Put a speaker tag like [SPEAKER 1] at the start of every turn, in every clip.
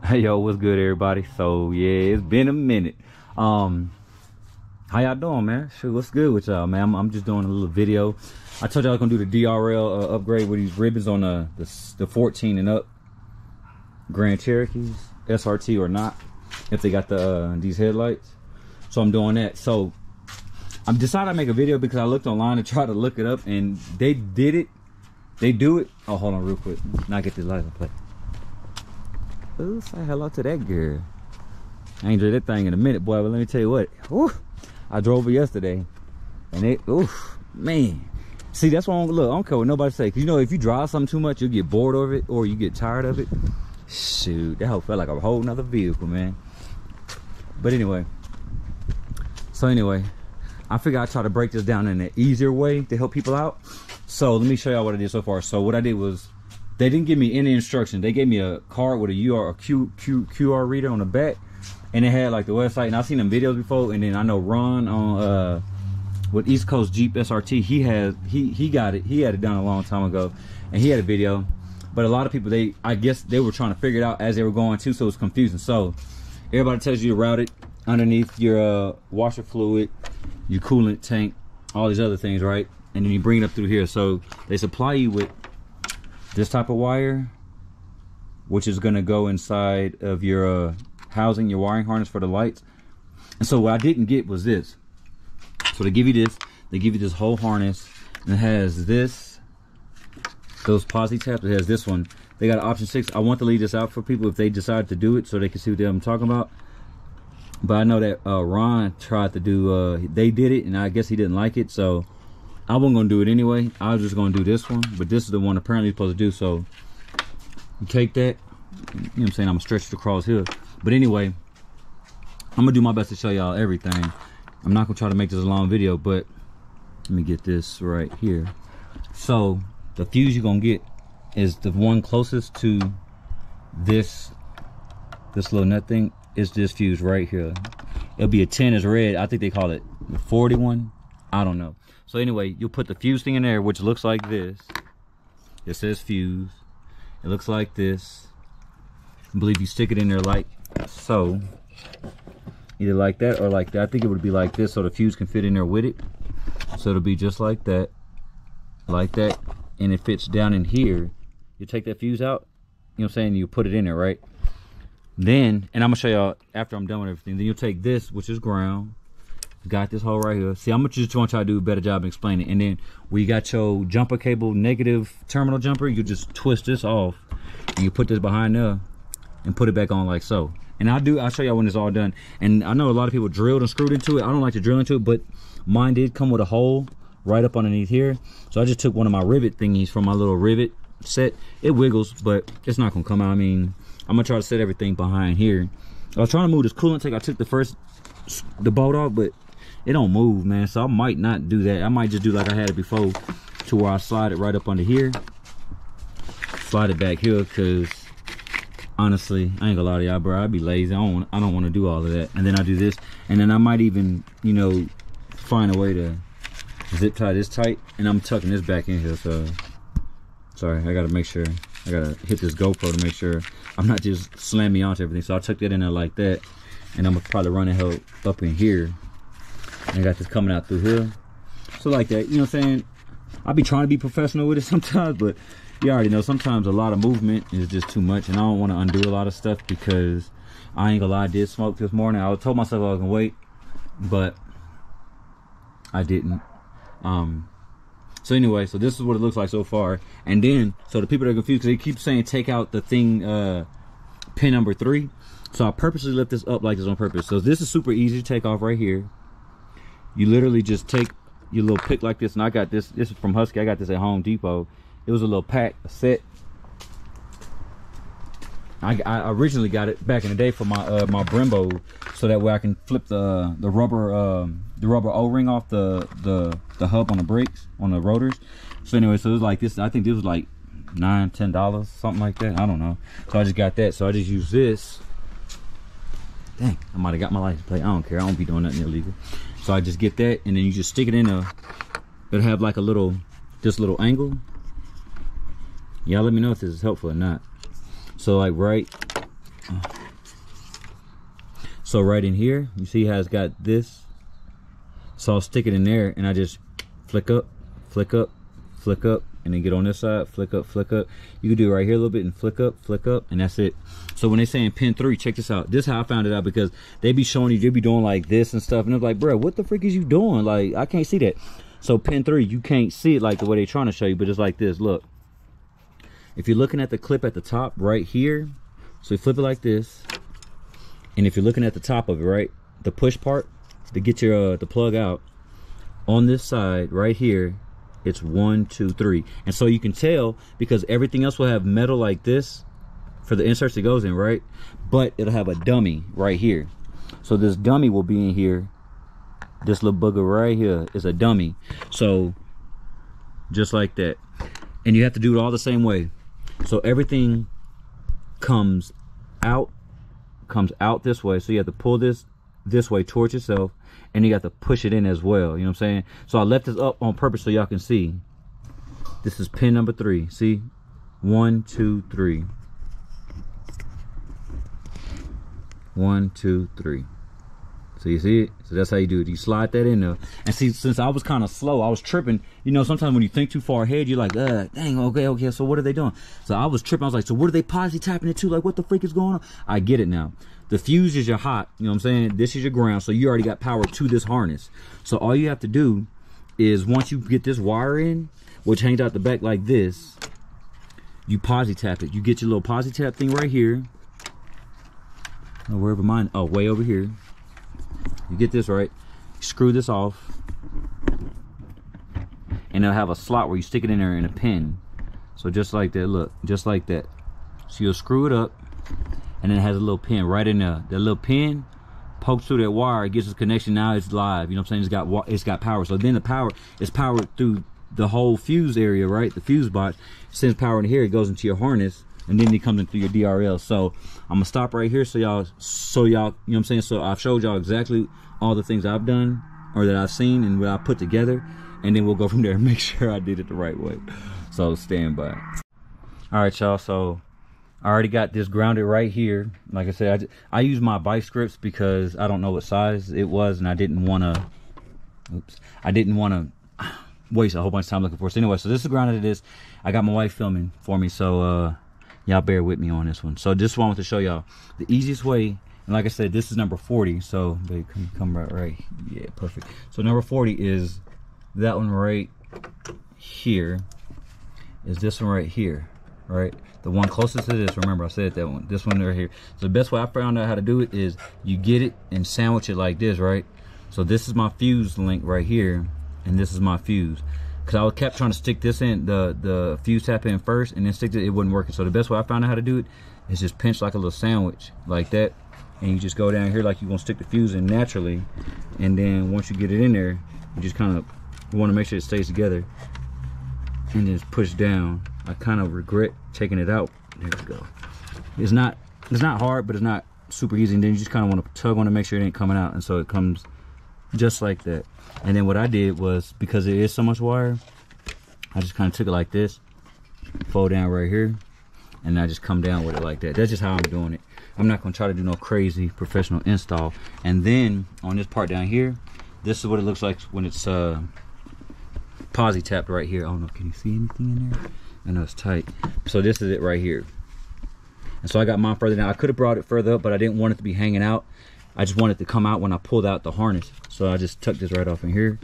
[SPEAKER 1] Hey yo, what's good everybody? So yeah, it's been a minute. How y'all doing, man? Sure, what's good with y'all, man? I'm just doing a little video. I told y'all I was gonna do the DRL upgrade with these ribbons on the 14 and up Grand Cherokees, SRT or not, if they got the these headlights. So I'm doing that. So I'm decided to make a video because I looked online and tried to look it up, and they did it. They do it. Oh, hold on real quick. Now get this license plate. Ooh, say hello to that girl. I ain't drove that thing in a minute, boy, but let me tell you what. Whew, I drove it yesterday, and it, oof, man. See, that's why I don't care what nobody say. Cause you know, if you drive something too much, you'll get bored of it or you get tired of it. Shoot, that whole felt like a whole nother vehicle, man. But anyway, I figured I'd try to break this down in an easier way to help people out. So let me show y'all what I did so far. So what I did was, they didn't give me any instruction. They gave me a card with a QR reader on the back, and it had like the website. And I've seen them videos before. And then I know Ron on with East Coast Jeep SRT, he got it. He had it done a long time ago, and he had a video. But a lot of people, I guess they were trying to figure it out as they were going too, so it was confusing. So everybody tells you to route it underneath your washer fluid, your coolant tank, all these other things, right? And then you bring it up through here. So they supply you with this type of wire, which is going to go inside of your housing, your wiring harness for the lights. And so what I didn't get was this. So they give you this, they give you this whole harness, and it has this, those posi tabs. It has this one. They got option 6. I want to leave this out for people if they decide to do it, so they can see what I'm talking about. But I know that Ron tried to do, they did it, and I guess he didn't like it, so I wasn't gonna do it anyway. I was just gonna do this one, but this is the one apparently you're supposed to do. So you take that, you know what I'm saying? I'm gonna stretch it across here. But anyway, I'm gonna do my best to show y'all everything. I'm not gonna try to make this a long video, but let me get this right here. So the fuse you're gonna get is the one closest to this little nut thing. Is this fuse right here. It'll be a 10 is red. I think they call it the 41. I don't know. So anyway, you'll put the fuse thing in there, which looks like this. It says fuse. It looks like this. I believe you stick it in there like so. Either like that or like that. I think it would be like this, so the fuse can fit in there with it. So it'll be just like that, and it fits down in here. You take that fuse out, you know what I'm saying? You put it in there, right? Then, and I'm gonna show y'all after I'm done with everything. Then you'll take this, which is ground. Got this hole right here. See, I'm just want to try to do a better job explaining. And then we got your jumper cable, negative terminal jumper. You just twist this off, and you put this behind there, and put it back on like so. And I'll show y'all when it's all done. And I know a lot of people drilled and screwed into it. I don't like to drill into it, but mine did come with a hole right up underneath here. So I just took one of my rivet thingies from my little rivet set. It wiggles, but it's not gonna come out. I mean, I'm gonna try to set everything behind here. I was trying to move this coolant tank. I took the bolt off, but it don't move, man. So I might not do that. I might just do like I had it before, to where I slide it right up under here, slide it back here, because honestly, I ain't gonna lie to y'all, bro, I'd be lazy. I don't want to do all of that. And then I do this, and then I might even, you know, find a way to zip tie this tight, and I'm tucking this back in here. So sorry, I gotta make sure, I gotta hit this GoPro to make sure I'm not just slamming onto everything. So I tuck that in there like that, and I'm gonna probably run it up in here. And I got this coming out through here. So like that, you know what I'm saying? I be trying to be professional with it sometimes, but you already know sometimes a lot of movement is just too much, and I don't want to undo a lot of stuff, because I ain't gonna lie, I did smoke this morning. I told myself I was gonna wait, but I didn't. So anyway, so this is what it looks like so far. And then, so the people that are confused, because they keep saying take out the thing, pin number 3. So I purposely left this up like this on purpose. So this is super easy to take off right here. You literally just take your little pick like this, and I got this is from Husky. I got this at Home Depot. It was a little pack, a set. I originally got it back in the day for my my Brembo, so that way I can flip the rubber O-ring off the hub on the brakes, on the rotors. So anyway, so it was like this. I think this was like $9-10, something like that. I don't know. So I just got that. So I just use this. Dang, I might have got my license plate. I don't care. I don't be doing nothing illegal. So I just get that, and then you just stick it in a. It'll have like a little, this little angle. Y'all let me know if this is helpful or not. So like right So right in here, you see how it's got this? So I'll stick it in there and I just flick up, flick up, flick up, and then get on this side, flick up, flick up. You can do it right here a little bit and flick up, and that's it. So when they saying pin 3, check this out. This is how I found it out, because they be showing you, they be doing like this and stuff, and I'm like, bro, what the frick is you doing? Like, I can't see that. So pin 3, you can't see it like the way they're trying to show you, but it's like this. Look, if you're looking at the clip at the top right here, so you flip it like this, and if you're looking at the top of it, right, the push part to get your the plug out, on this side right here, it's 1, 2, 3. And so you can tell, because everything else will have metal like this for the inserts it goes in, right? But it'll have a dummy right here. So this dummy will be in here. This little booger right here is a dummy. So just like that. And you have to do it all the same way. So everything comes out this way. So you have to pull this way towards yourself, and you got to push it in as well. You know what I'm saying? So I left this up on purpose so y'all can see. This is pin number 3. See? 1, 2, 3. 1, 2, 3. So you see it? So that's how you do it. You slide that in there. And see, since I was kind of slow, I was tripping. You know, sometimes when you think too far ahead, you're like, dang, okay, so what are they doing? So I was tripping. I was like, so what are they posi tapping it to? Like, what the freak is going on? I get it now. The fuse is your hot, you know what I'm saying? This is your ground, so you already got power to this harness. So all you have to do is, once you get this wire in, which hangs out the back like this, you posi tap it. You get your little posi tap thing right here. Oh, wherever mine, oh, way over here. You get this right, screw this off, and it'll have a slot where you stick it in there in a pin. So just like that, look, just like that. So you'll screw it up, and then it has a little pin right in there. That little pin pokes through that wire, it gets its connection. Now it's live, you know what I'm saying? It's got power. So then the power is powered through the whole fuse area, right? The fuse box sends power in here, it goes into your harness, and then it comes in through your DRL. So I'm gonna stop right here so y'all, you know what I'm saying? So I've showed y'all exactly all the things I've done, or that I've seen, and what I put together, and then we'll go from there and make sure I did it the right way. So stand by. All right, y'all, so I already got this grounded right here. Like I said, I use my vice grips because I don't know what size it was, and I didn't want to, waste a whole bunch of time looking for it. So anyway, so this is grounded to this. I got my wife filming for me, so y'all bear with me on this one. So this one I want to show y'all the easiest way. And like I said, this is number 40. So babe, come right. Yeah, perfect. So number 40 is that one right here. Is this one right here, right? The one closest to this, remember I said that one. This one right here. So the best way I found out how to do it is you get it and sandwich it like this, right? So this is my fuse link right here, and this is my fuse. Because I kept trying to stick this in, the fuse tap in first, and then stick it wasn't working. So the best way I found out how to do it is just pinch like a little sandwich, like that. And you just go down here like you're gonna stick the fuse in naturally. And then once you get it in there, you just kind of want to make sure it stays together. And just push down. I kind of regret taking it out. There we go. It's not hard, but it's not super easy. And then you just kind of want to tug on to make sure it ain't coming out. And so it comes just like that. And then what I did was, because it is so much wire, I just kind of took it like this, fold down right here, and I just come down with it like that. That's just how I'm doing it. I'm not going to try to do no crazy professional install. And then on this part down here, this is what it looks like when it's posi tapped right here. I don't know, can you see anything in there? I know it's tight. So this is it right here. And so I got mine further down. I could have brought it further up, but I didn't want it to be hanging out. I just wanted it to come out when I pulled out the harness. So I just tucked this right off in here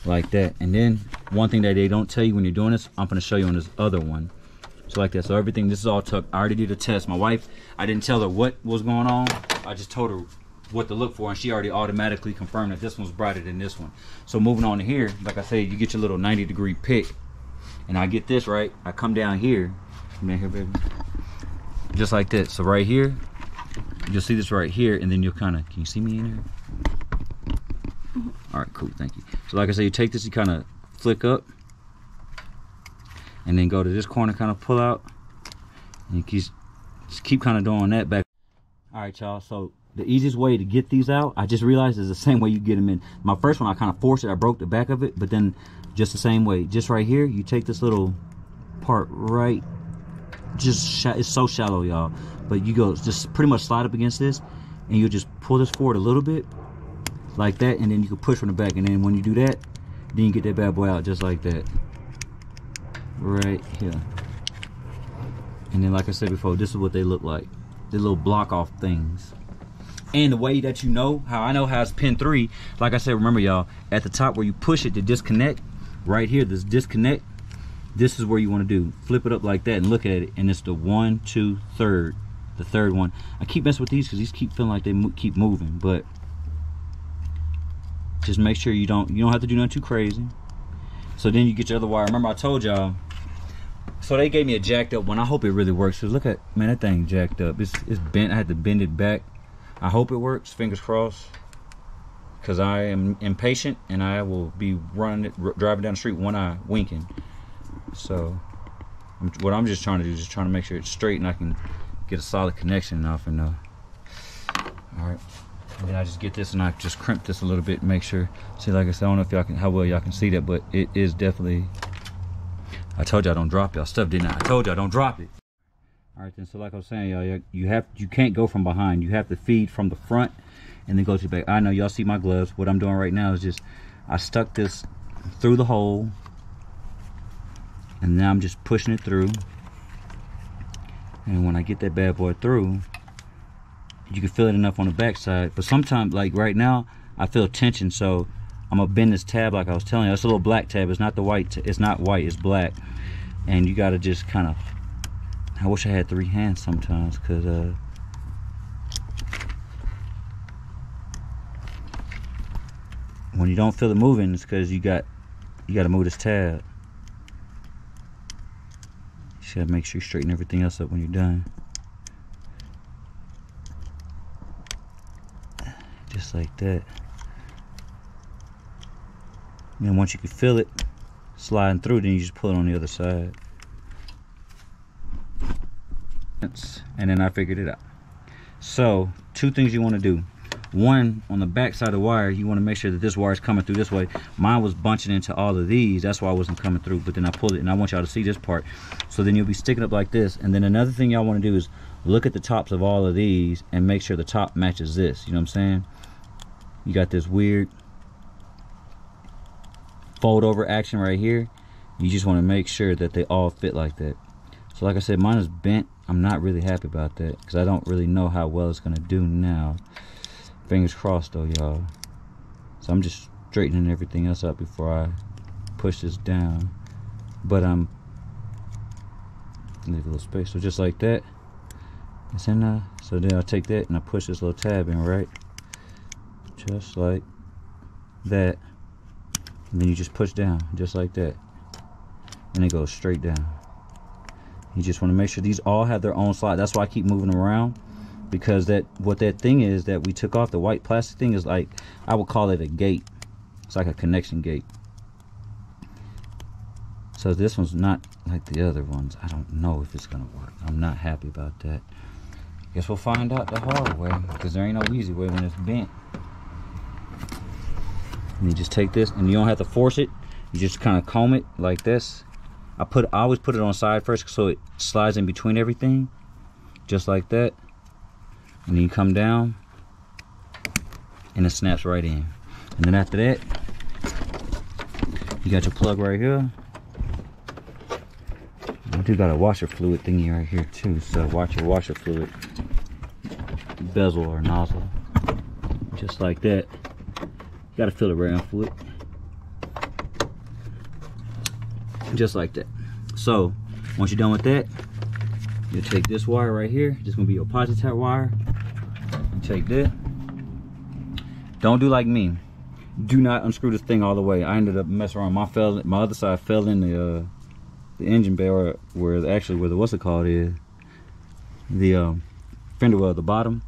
[SPEAKER 1] like that. And then one thing that they don't tell you when you're doing this, I'm going to show you on this other one. So like that. So everything, this is all tucked. I already did a test. My wife, I didn't tell her what was going on. I just told her what to look for, and she already automatically confirmed that this one's brighter than this one. So moving on to here, like I said, you get your little 90-degree pick, and I get this right. I come down here, baby, just like that. So right here, you'll see this right here, and then you'll kind of, can you see me in there? All right, cool, thank you. So like I said, you take this, you kind of flick up, and then go to this corner, kind of pull out, and you just keep kind of doing that back. All right, y'all, so the easiest way to get these out, I just realized, is the same way you get them in. My first one, I kind of forced it, I broke the back of it, but then just the same way, just right here, you take this little part right, it's so shallow, y'all, but you go, just pretty much slide up against this, and you just pull this forward a little bit like that, and then you can push from the back, and then when you do that, then you get that bad boy out just like that right here. And then, like I said before, this is what they look like, the little block off things. And the way that you know how I know how it's pin 3, like I said, remember y'all, at the top where you push it to disconnect, right here, this disconnect, this is where you want to do, flip it up like that and look at it, and it's the 1, 2, 3rd, the 3rd one. I keep messing with these because these keep feeling like they keep moving, but just make sure you don't have to do nothing too crazy. So then you get your other wire. Remember I told y'all, so they gave me a jacked up one. I hope it really works, because look at, man, that thing jacked up. It's bent. I had to bend it back. I hope it works, fingers crossed, because I am impatient and I will be driving down the street one eye winking. So what I'm just trying to do is just trying to make sure it's straight and I can get a solid connection off. And all right, and then I just get this and I just crimp this a little bit and make sure. See, like I said, I don't know if y'all can, how well y'all can see that, but it is definitely, I told y'all don't drop y'all stuff, didn't I? I told y'all don't drop it. All right then, so like I was saying, y'all, you can't go from behind. You have to feed from the front and then go to the back. I know y'all see my gloves. What I'm doing right now is just, I stuck this through the hole, and now I'm just pushing it through. And when I get that bad boy through, you can feel it enough on the back side. But sometimes, like right now, I feel tension, so I'm gonna bend this tab like I was telling you. It's a little black tab. It's not the white. It's not white. It's black. And you gotta just kind of. I wish I had 3 hands sometimes, cause when you don't feel it moving, it's cause you gotta move this tab. You gotta make sure you straighten everything else up when you're done. Just like that. And then once you can feel it sliding through, then you just pull it on the other side. And then I figured it out. So 2 things you want to do. One, on the back side of the wire, you want to make sure that this wire is coming through this way. Mine was bunching into all of these, that's why I wasn't coming through, but then I pulled it, and I want y'all to see this part. So then you'll be sticking up like this. And then another thing y'all want to do is look at the tops of all of these and make sure the top matches this. You know what I'm saying? You got this weird fold over action right here. You just want to make sure that they all fit like that. So like I said, mine is bent. I'm not really happy about that because I don't really know how well it's gonna do now. Fingers crossed though, y'all. So I'm just straightening everything else up before I push this down. But I'm leave a little space. So just like that. It's in there. So then I'll take that and I push this little tab in, right? Just like that. And then you just push down, just like that. And it goes straight down. You just want to make sure these all have their own slide. That's why I keep moving them around, because what that thing is that we took off, the white plastic thing, is like, I would call it a gate. It's like a connection gate. So this one's not like the other ones. I don't know if it's gonna work. I'm not happy about that. Guess we'll find out the hard way, because there ain't no easy way when it's bent. And you just take this, and you don't have to force it. You just kind of comb it like this. I always put it on side first so it slides in between everything, just like that. And then you come down and it snaps right in. And then after that, you got your plug right here. I do got a washer fluid thingy right here too, so watch your washer fluid bezel or nozzle, just like that. You gotta feel around for it. Just like that. So once you're done with that, you take this wire right here. This is gonna be your posi tap wire. You take that. Don't do like me. Do not unscrew this thing all the way. I ended up messing around. My other side fell in the engine bay, or where the what's it called is the fender well at the bottom.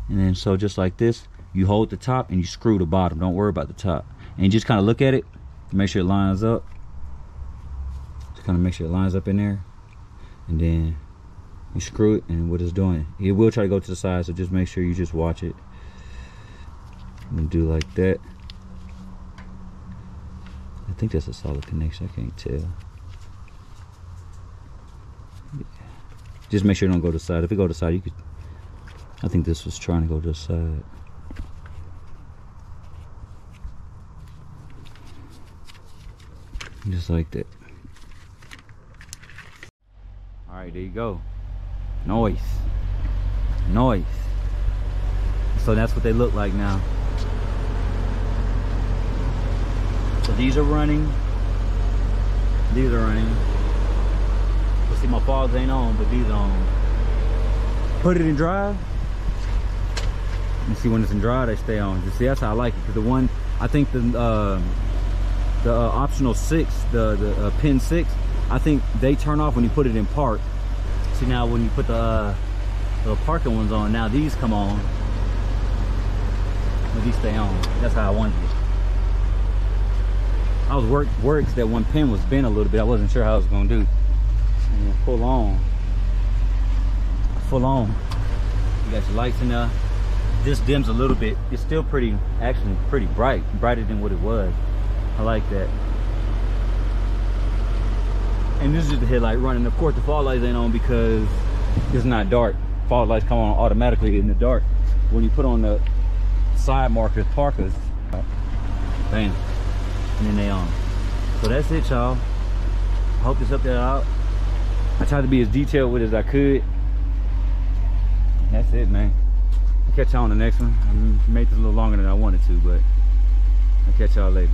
[SPEAKER 1] And then so just like this, you hold the top and you screw the bottom. Don't worry about the top. And you just kind of look at it to make sure it lines up. Kind of make sure it lines up in there, and then you screw it, and what it's doing, it will try to go to the side, so just make sure you just watch it and do like that. I think that's a solid connection. I can't tell. Yeah. Just make sure it don't go to the side. If it go to the side, you could I think this was trying to go to the side. Just like that. All right, there you go. Noise. So that's what they look like now. So these are running. These are running. You see my fogs ain't on, but these are on. Put it in drive. You see when it's in drive, they stay on. You see, that's how I like it. Cause the one, I think the optional 6, the pin 6, I think they turn off when you put it in park. See now when you put the parking ones on, now these come on, but these stay on. That's how I wanted it. I was works that one pin was bent a little bit. I wasn't sure how I was gonna do. And full on. You got your lights in there. This dims a little bit. It's still actually pretty bright, brighter than what it was. I like that. And this is the headlight running. Of course, the fog lights ain't on because it's not dark. Fog lights come on automatically in the dark. When you put on the side markers, parkers, bam, and then they on. So that's it, y'all. I hope this helped you out. I tried to be as detailed with it as I could. And that's it, man. I'll catch y'all on the next one. I made this a little longer than I wanted to, but I'll catch y'all later.